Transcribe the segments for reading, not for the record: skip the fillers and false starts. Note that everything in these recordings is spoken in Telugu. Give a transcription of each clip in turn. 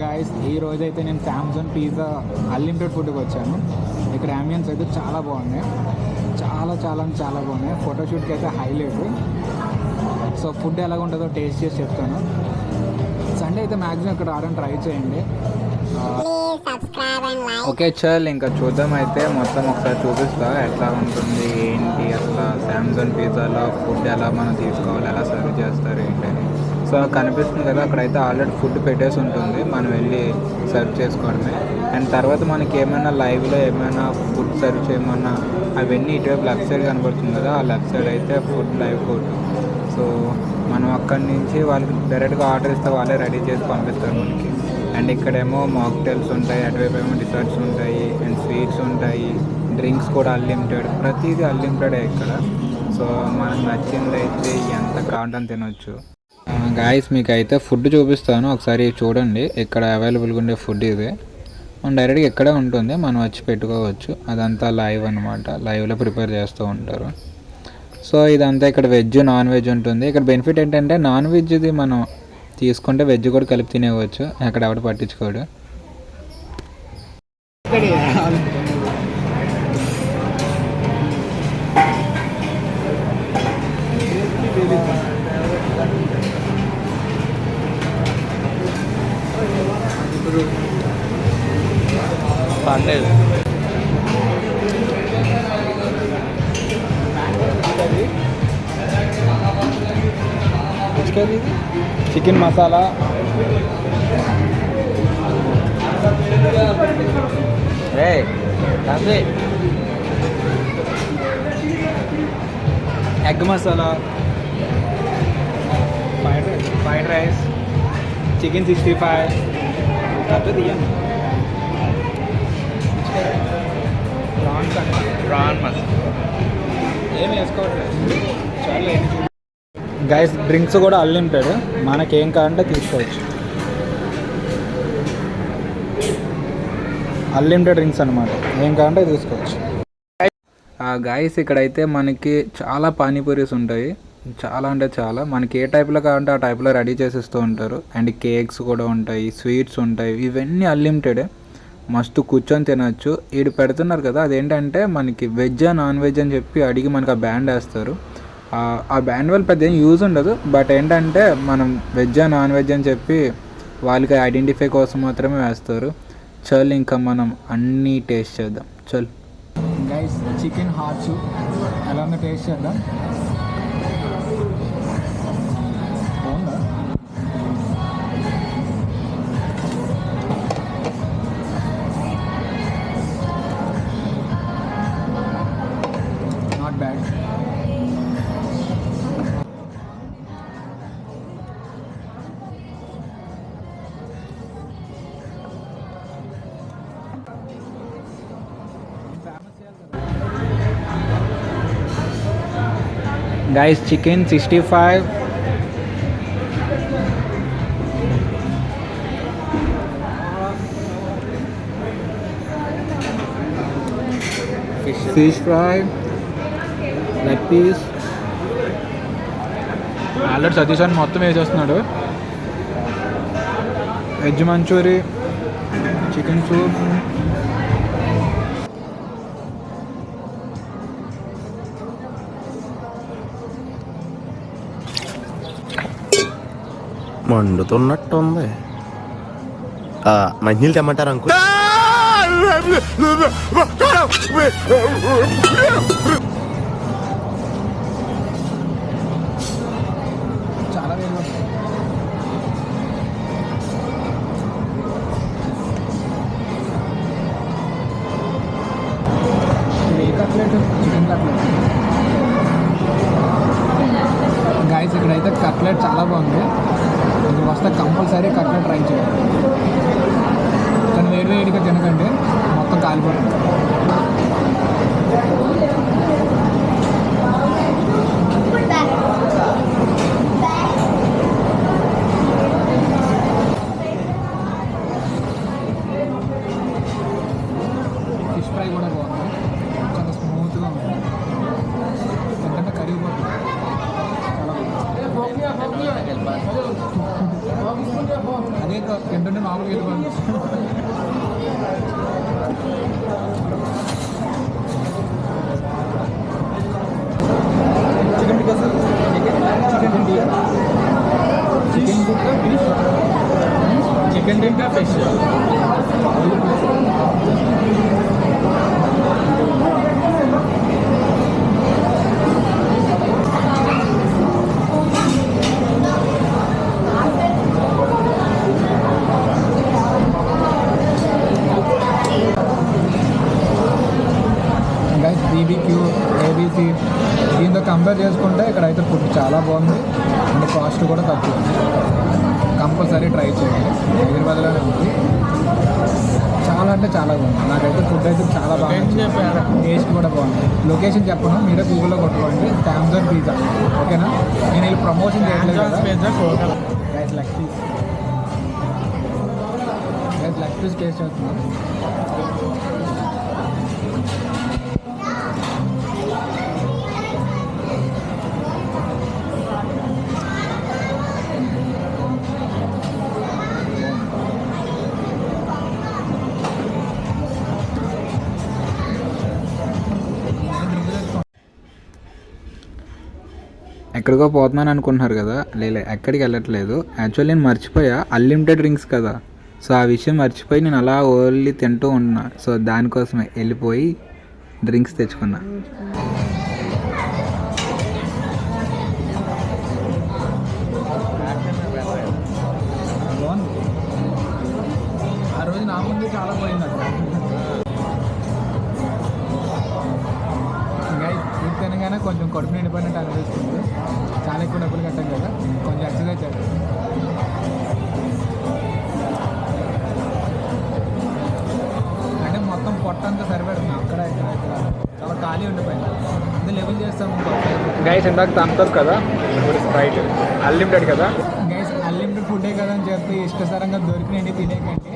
గాయస్, ఈ రోజైతే నేను శాంసంగ్ పిజ్జా అన్లిమిటెడ్ ఫుడ్కి వచ్చాను. ఇక్కడ అంబియన్స్ అయితే చాలా బాగున్నాయి, చాలా బాగున్నాయి. ఫోటోషూట్కి అయితే హైలైట్. సో ఫుడ్ ఎలా ఉంటుందో టేస్ట్ చేసి చెప్తాను. సండే అయితే మ్యాక్సిమం ఇక్కడ రావడానికి ట్రై చేయండి. ఓకే చల్, ఇంకా చూద్దాం. అయితే మొత్తం ఒకసారి చూపిస్తా ఎట్లా ఉంటుంది ఏంటి, అసలు శాంసంగ్ పిజ్జాలో ఫుడ్ ఎలా మనం తీసుకోవాలి, ఎలా సర్వ్ చేస్తారు ఏంటని. సో కనిపిస్తుంది కదా, అక్కడైతే ఆల్రెడీ ఫుడ్ పెట్టేసి ఉంటుంది, మనం వెళ్ళి సర్వ్ చేసుకోవడమే. అండ్ తర్వాత మనకి ఏమైనా లైవ్లో ఏమైనా ఫుడ్ సర్వ్ చేయమన్నా అవన్నీ ఇటువైపు లెఫ్ట్ సైడ్ కనబడుతుంది కదా, ఆ లెఫ్ట్ సైడ్ అయితే ఫుడ్ లైవ్ కోడ్. సో మనం అక్కడి నుంచి వాళ్ళకి డైరెక్ట్గా ఆర్డర్ ఇస్తే వాళ్ళే రెడీ చేసి పంపిస్తారు మనకి. అండ్ ఇక్కడేమో మాక్టైల్స్ ఉంటాయి, అటువైపు ఏమో డిసర్ట్స్ ఉంటాయి, అండ్ స్వీట్స్ ఉంటాయి, డ్రింక్స్ కూడా అన్లిమిటెడ్, ప్రతిదీ అన్లిమిటెడే ఇక్కడ. సో మనకు నచ్చింది అయితే ఎంత కావాలని తినొచ్చు. గాయస్ మీకు అయితే ఫుడ్ చూపిస్తాను, ఒకసారి చూడండి. ఇక్కడ అవైలబుల్గా ఉండే ఫుడ్ ఇదే, మనం డైరెక్ట్గా ఇక్కడే ఉంటుంది, మనం వచ్చి పెట్టుకోవచ్చు. అదంతా లైవ్ అనమాట, లైవ్లో ప్రిపేర్ చేస్తూ ఉంటారు. సో ఇదంతా ఇక్కడ వెజ్ నాన్ వెజ్ ఉంటుంది. ఇక్కడ బెనిఫిట్ ఏంటంటే నాన్ వెజ్ది మనం తీసుకుంటే వెజ్ కూడా కలిపి తినేవచ్చు, అక్కడ ఎవడు పట్టించుకోడు. Chicken masala, egg masala, fried rice, chicken 65, prawn masala ఏమి వేసుకోవట్లేదు. చాలా గైస్ డ్రింక్స్ కూడా అన్లిమిటెడ్, మనకేం కావాలంటే తీసుకోవచ్చు. అన్లిమిటెడ్ డ్రింక్స్ అనమాట, ఏం కావాలంటే తీసుకోవచ్చు. గైస్ ఇక్కడైతే మనకి చాలా పానీపూరీస్ ఉంటాయి, చాలా అంటే చాలా. మనకి ఏ టైప్లో కావాలంటే ఆ టైప్లో రెడీ చేసిస్తూ ఉంటారు. అండ్ కేక్స్ కూడా ఉంటాయి, స్వీట్స్ ఉంటాయి, ఇవన్నీ అన్లిమిటెడే, మస్తు కూర్చొని తినచ్చు. వీడు పెడుతున్నారు కదా, అదేంటంటే మనకి వెజ్ నాన్ వెజ్ అని చెప్పి అడిగి మనకి ఆ బ్యాండ్ వేస్తారు. ఆ బ్యాండ్ వల్ల పెద్ద ఏం యూజ్ ఉండదు, బట్ ఏంటంటే మనం వెజ్ నాన్ వెజ్ అని చెప్పి వాళ్ళకి ఐడెంటిఫై కోసం మాత్రమే వేస్తారు. చల్ ఇంకా మనం అన్నీ టేస్ట్ చేద్దాం. చల్ గైస్, చికెన్ హాట్ సూప్ ఎలా ఉందో టేస్ట్ చేద్దాం. Not bad. Guys, chicken 65, fish fry, leg piece. Already Satish అని మొత్తం వేసేస్తున్నాడు. వెజ్ మంచూరి, చికెన్ సూప్, మండుతున్నట్టుంది. మంచినీళ్ళు తెమ్మంటారు అంకుల్? చాలా వేరు. Cutlet, chicken cutlet. గాయస్ ఇక్కడైతే కట్లెట్ చాలా బాగుంది, ఇక్కడ వస్తే కంపల్సరీ కట్లెట్ ట్రై చేయాలి. కానీ వేడిగా తినకండి, మొత్తం కాలిపోతుంది. ఫిష్ ఫ్రై కూడా బాగుంది, చాలా స్మూత్గా ఉంది, ఎందుకంటే కరిగిపోతుంది. అదే తింటుంటే మామూలుగా ఎదుగుతుంది. Chicken tikka sir, chicken tikka, chicken tikka fish, chicken tikka fish. BBQ, ABC దీంతో కంపేర్ చేసుకుంటే ఇక్కడైతే ఫుడ్ చాలా బాగుంది అండ్ కాస్ట్ కూడా తక్కువ. కంపల్సరీ ట్రై చేయండి. హైదరాబాద్లోనే ఉంది. చాలా అంటే చాలా బాగుంది. నాకైతే ఫుడ్ అయితే చాలా బాగుంది. టేస్ట్ కూడా బాగుంది. లొకేషన్ చెప్పను, మీరే గూగుల్లో కొట్టుకోండి. Samsung pizza. ఓకేనా? నేను వీళ్ళు ప్రమోషన్ చేయట్లేదు కదా. Guys leg piece, guys leg piece taste అవుతుంది. ఎక్కడికో పోతున్నాను అనుకుంటున్నారు కదా, లేలే ఎక్కడికి వెళ్ళట్లేదు. యాక్చువల్లీ నేను మర్చిపోయా, అన్లిమిటెడ్ డ్రింక్స్ కదా. సో ఆ విషయం మర్చిపోయి నేను అలా ఓన్లీ తింటూ ఉన్నా. సో దానికోసమే వెళ్ళిపోయి డ్రింక్స్ తెచ్చుకున్నా. ఆ రోజు నా ముందు చాలా పోయింది అక్కడ. తినగానే కొంచెం కడుపు నిండిపోయినట్టు అనిపిస్తుంది. చాలా ఎక్కువ డబ్బులు కట్టాం కదా, కొంచెం ఎక్సర్సైజ్ చేయాలి. అంటే మొత్తం పొట్ట అంతా సరిపెడుతుంది. అక్కడ ఇక్కడ ఇక్కడ చాలా ఖాళీ ఉండిపోయింది. అంతా లెవెల్ చేస్తాం. గైస్ ఇందాక థమ్స్ కదా, ఇప్పుడు స్ప్రైట్ అన్లిమిటెడ్ కదా. గైస్ అన్లిమిటెడ్ ఫుడ్డే కదా అని చెప్పి ఇష్టసరంగా దొరికినండి తినేకండి,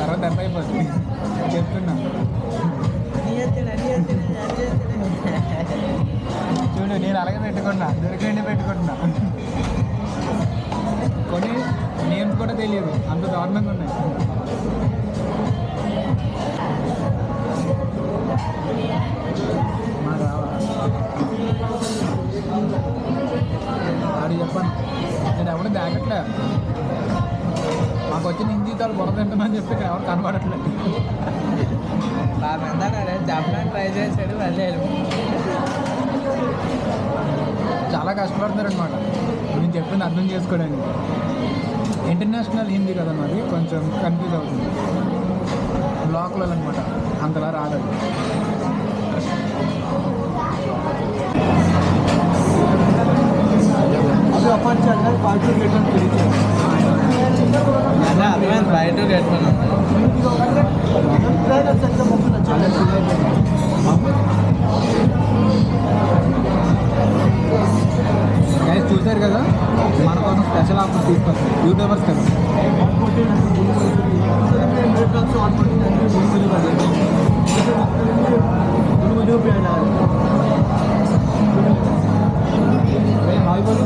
తర్వాత దెబ్బ అయిపోతుంది. చెప్తున్నా చూడు, నేను అలాగే పెట్టుకున్నా, దొరికిండి పెట్టుకుంటున్నా. కొన్ని నేమ్స్ కూడా తెలియదు, అంత దారుణంగా ఉన్నాయి. అది చెప్పండి, నేను ఎవరు దాగట్లే. మాకు వచ్చిన హిందీ తాలు బుర్ర తింటామని చెప్పి ఇక్కడ ఎవరు కనబడట్లేదు. చెప్పడానికి ట్రై చేశాడు, వెళ్ళాడు. చాలా కష్టపడుతున్నారు అనమాట నేను చెప్పింది అర్థం చేసుకోవడానికి. ఇంటర్నేషనల్ హిందీ కదా మరి, కొంచెం కన్ఫ్యూజ్ అవుతుంది. బ్లాక్లో అనమాట, అంతలా రాలేదు. గైస్ చూశారు కదా, మన కోసం స్పెషల్ ఆఫర్ తీసుకొస్తాం యూట్యూబర్స్ కదా. हाय बोलो,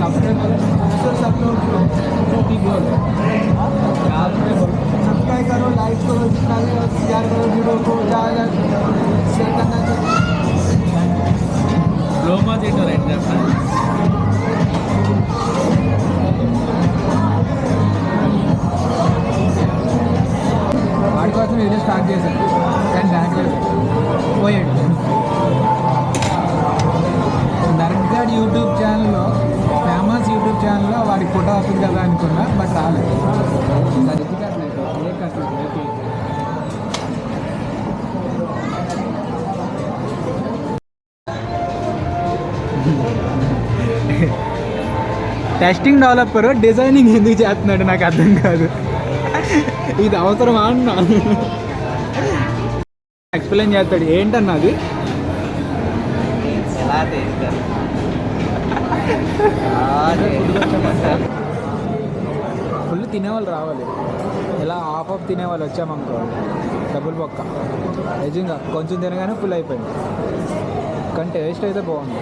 सब्सक्राइब करो सब लोग, सब्सक्राइब करो, लाइक करो, शेयर करो वीडियो को, ज़्यादा शेयर करना चाहिए. लोमा देटर है వాడి కోసం వీడియో స్టార్ట్ చేశాను కానీ దాంట్లో పోయాడు. దర్గాడ్ యూట్యూబ్ ఛానల్లో, ఫేమస్ యూట్యూబ్ ఛానల్లో వాడికి ఫోటో వస్తుంది కదా అనుకున్నా, బట్ రాలేదు. సరిగ్గా కట్టలేదు, ఏ కట్టలేదు. టెస్టింగ్ డెవలపర్ డిజైనింగ్ ఎందుకు చేస్తున్నాడు నాకు అర్థం కాదు. ఇది అవసరమా అన్నా. ఎక్స్ప్లెయిన్ చేస్తాడు ఏంటన్నా అది. ఫుల్ తినేవాళ్ళు రావాలి, ఇలా హాఫ్ ఆఫ్ తినేవాళ్ళు వచ్చామనుకో డబ్బులు పక్క. నిజంగా కొంచెం తినగానే ఫుల్ అయిపోయింది, కానీ టేస్ట్ అయితే బాగుంది.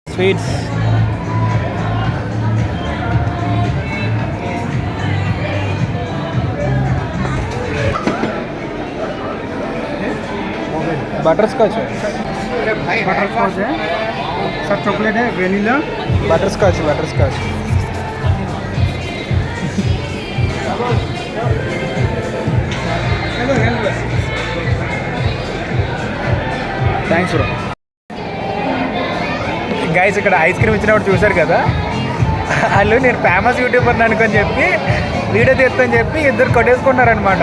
స్వీట్స్ बटर स्कॉच है बटर स्कॉच है, सब चॉकलेट है, vanilla. Butterscotch thanks bro. Guys ఇక్కడ ఐస్ క్రీమ్ ఇచ్చినప్పుడు చూశారు కదా, వాళ్ళు నేను ఫేమస్ యూట్యూబర్ అనుకొని చెప్పి వీడియో తీస్తాను చెప్పి ఇద్దరు కొట్టేసుకున్నారనమాట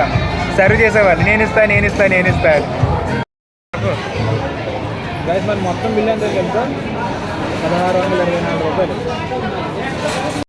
సర్వ్ చేసేవాళ్ళు. నేను ఇస్తా గైస్ మరి మొత్తం బిల్ ఎంత తెలుసా? 1624 రూపాయలు.